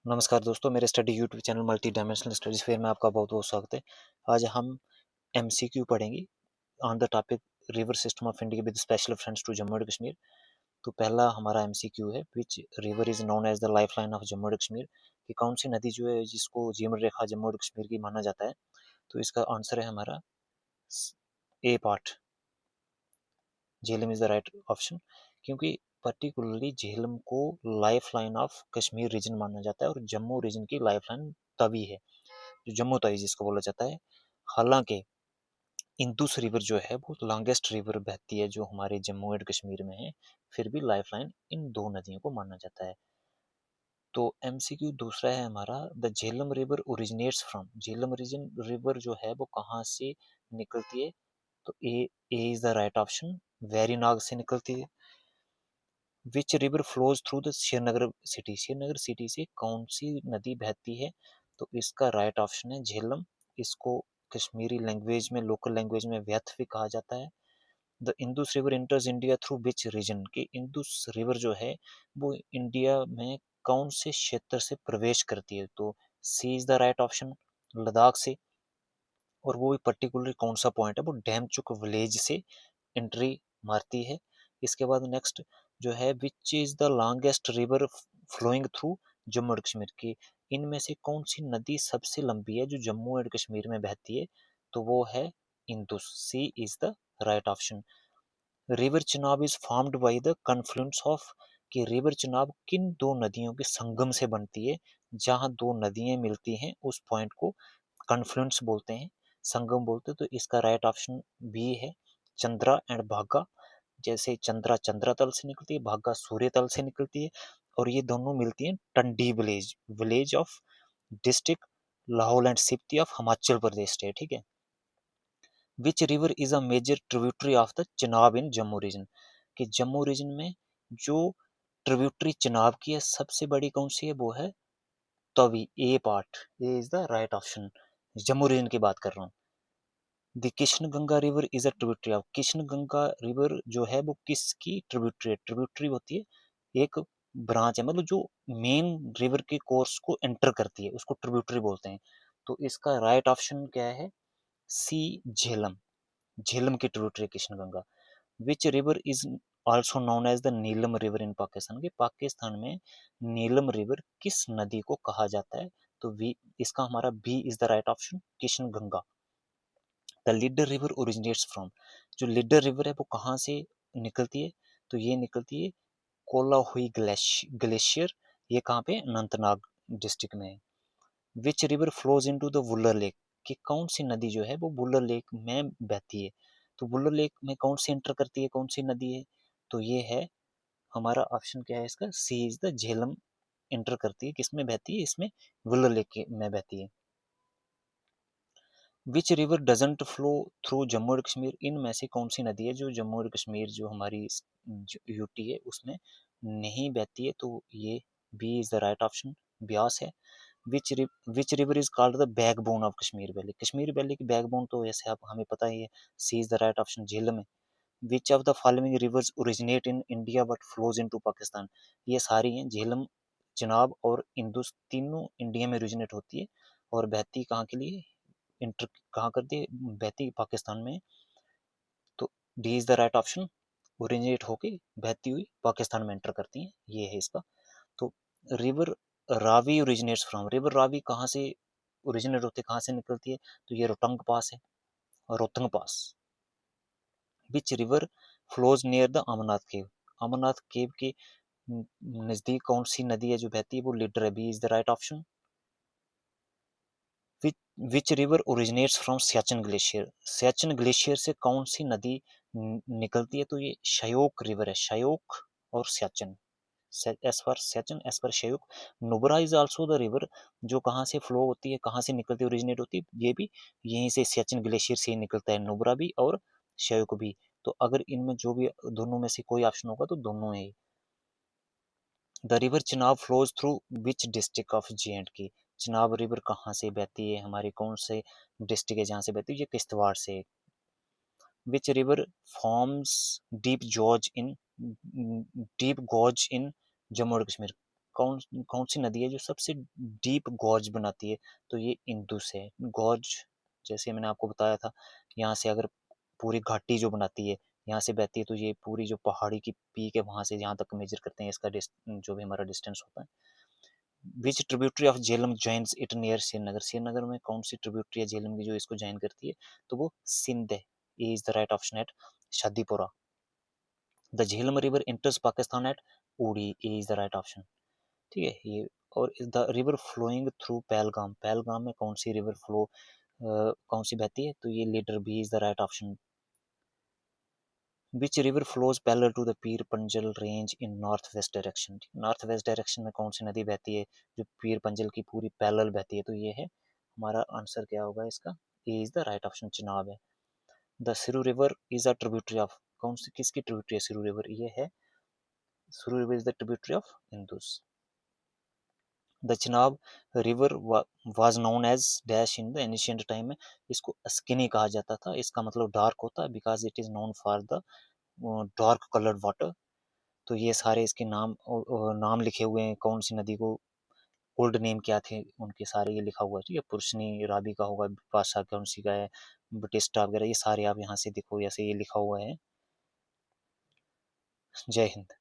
नमस्कार दोस्तों, मेरे study YouTube channel multi dimensional studies fair में आपका बहुत बहुत स्वागत है। आज हम एमसीक्यू पढ़ेंगे on the topic river system of India with special reference to Jammu and Kashmir. तो पहला हमारा एमसीक्यू है, which river is known as the life line of Jammu and Kashmir. कि कौन सी नदी जो है जिसको जीवन रेखा जम्मू एंड कश्मीर की माना जाता है। तो इसका आंसर है हमारा a part, Jhelum is the right option. क्योंकि पर्टिकुलरली झेलम को life line of Kashmir region माना जाता है और जम्मू रीजन की लाइफ लाइन तवी है, जो जम्मू तवी जिसको बोला जाता है। हालांकि इंदुस रिवर जो है वो लॉन्गेस्ट रिवर बहती है जो हमारे जम्मू एंड कश्मीर में है, फिर भी लाइफलाइन इन दो नदियों को माना जाता है। तो एमसीक्यू दूसरा है हमारा, the Jhelum river originates from. Jhelum region river जो है वो कहाँ से निकलती है। तो a is the right option, Verinag से निकलती है। Which river flows through the Srinagar city. Srinagar city से कौन सी नदी बहती है। तो इसका राइट ऑप्शन है झेलम। इसको कश्मीरी लैंग्वेज में, लोकल लैंग्वेज में व्यथ भी कहा जाता है। The Indus river इंटर्स India through which region. की इंदुस रिवर जो है वो इंडिया में कौन से क्षेत्र से प्रवेश करती है। तो c is the right option, Ladakh से। और वो भी पर्टिकुलर कौन सा पॉइंट है, वो डैमचुक विलेज से एंट्री मारती है। इसके बाद नेक्स्ट जो है, which is the longest river flowing through Jammu and Kashmir. की इनमें से कौन सी नदी सबसे लंबी है जो जम्मू एंड कश्मीर में बहती है। तो वो है Indus, C is the right option. River Chenab is formed by the confluence of. कि रिवर चिनाब किन दो नदियों के संगम से बनती है। जहां दो नदियां मिलती हैं उस पॉइंट को कन्फ्लुएंस बोलते हैं, संगम बोलते हैं। तो इसका राइट ऑप्शन बी है, चंद्रा एंड भागा। जैसे चंद्रा चंद्रा तल से निकलती है, भागा सूर्य तल से निकलती है, और ये दोनों मिलती हैं Tandi village, village of district Lahaul and Spiti of Himachal Pradesh state. ठीक है। Which river is a major tributary of the Chenab in Jammu region. कि जम्मू रीजन में जो ट्रिब्यूटरी चिनाब की है सबसे बड़ी कौन सी है, वो है Tawi, a part, a is the right option. Jammu region की बात कर रहा हूँ। The Krishna Ganga river is a tributary of. Krishna Ganga river जो है वो किसकी ट्रिब्यूटरी है। ट्रिब्यूटरी होती है एक ब्रांच है, मतलब जो मेन रिवर के कोर्स को एंटर करती है उसको ट्रिब्यूटरी बोलते हैं। तो इसका राइट ऑप्शन क्या है, सी झेलम। झेलम की tributary Krishna Ganga. Which river is also known as the Neelum river in Pakistan. के पाकिस्तान में नीलम रिवर किस नदी को कहा जाता है। तो वी, इसका हमारा B is the right option, Krishna Ganga. The leader river originates from. जो लीडर रिवर है वो कहाँ से निकलती है। तो ये निकलती है कोला हुई ग्लेशियर। ये कहाँ पे, अनंतनाग डिस्ट्रिक्ट में है। Which river flows into the Wular lake. कि कौन सी नदी जो है वो वुलर लेक में बहती है। तो वुलर लेक में कौन सी एंटर करती है, कौन सी नदी है। तो ये है हमारा ऑप्शन, क्या है इसका, सी इज द झेलम। एंटर करती है, किसमें बहती है, इसमें वुलर लेक में बहती है। Which river doesn't flow through Jammu and Kashmir. इनमें से कौन सी नदी है जो जम्मू एंड कश्मीर जो हमारी यूटी है उसमें नहीं बहती है। तो ये b is the right option, Beas है। Which river is called the backbone of Kashmir valley. Kashmir valley की बैकबोन तो ऐसे आप हमें पता ही है, c is the right option, Jhelum है। Which of the following rivers originate in India but flows into Pakistan. ये सारी हैं, झेलम, चिनाब और इंदुस, तीनों इंडिया में ओरिजिनेट होती है और बहती कहाँ के लिए, इंटर कहाँ करती है, बहती पाकिस्तान में। तो D is the right option, originate होके बहती हुई पाकिस्तान में एंटर करती हैं, ये है इसका। तो river Ravi originates from. River Ravi कहाँ से ओरिजिनेट होती है, कहाँ से निकलती है। तो ये रोहतंग पास है, Rohtang pass. Which river flows near the Amarnath cave. Amarnath cave के नजदीक कौन सी नदी है जो बहती है, वो लीडर है, B is the right option. Which river originates from Siachen glacier. Siachen glacier से कौन सी नदी निकलती है। तो ये शयोक रिवर है, शयोक और सियाचिन। एस पर सियाचिन, एस पर Shyok. Nubra is also the river, जो कहाँ से फ्लो होती है, कहाँ से निकलती है, ओरिजिनेट होती है, ये भी यहीं से सियाचिन ग्लेशियर से ही निकलता है, नुब्रा भी और शयोक भी। तो अगर इनमें जो भी दोनों में से कोई ऑप्शन होगा तो दोनों है। The river Chenab flows through which district of J&K. Chenab river कहाँ से बहती है, हमारे कौन से डिस्ट्रिक्ट है जहाँ से बहती है, ये किश्तवाड़ से। Which river forms deep George in, deep gorge in Jammu and Kashmir. कौन कौन सी नदी है जो सबसे डीप गॉर्ज बनाती है? तो ये इंदुस है। गॉर्ज जैसे मैंने आपको बताया था, यहाँ से अगर पूरी घाटी जो बनाती है, यहाँ से बहती है, तो ये पूरी जो पहाड़ी की पीक है वहां से यहाँ तक मेजर करते हैं इसका जो भी हमारा डिस्टेंस होता है। Which tributary of Jhelum joins it near Srinagar? Srinagar में कौन सी ट्रिब्यूटरी है झेलम की जो इसको ज्वाइन करती है? तो वो सिंध है। A is the right option at Shadipura. The Jhelum river enters Pakistan at Uri. A is the right option. ठीक है ये। और the river flowing through Pahalgam, Pahalgam में कौन सी रिवर फ्लो कौन सी बहती है? तो ये Lidder b is the right option. Which river flows parallel to the Pir Panjal range in north west direction? North west direction में कौन सी नदी बहती है जो पीर पंजल की पूरी पैरेलल बहती है? तो ये है हमारा आंसर क्या होगा इसका? A is the right option, Chenab है। The Siru river is a tributary of, कौन सी किसकी ट्रिब्यूटरी है सिरू रिवर? ये है Siru river is the tributary of Indus. The Chenab river was known as dash in the ancient time में, इसको स्किनी कहा जाता था, इसका मतलब डार्क होता है, because it is known for the dark coloured water. तो ये सारे इसके नाम लिखे हुए हैं, कौन सी नदी को ओल्ड नेम क्या थे उनके सारे ये लिखा हुआ है। ठीक है, पुरुषनी राबी का होगा, पासा कौन सी का है, बटिस्टा वगैरह, ये सारे आप यहाँ से देखो ऐसे ये लिखा हुआ है। जय हिंद।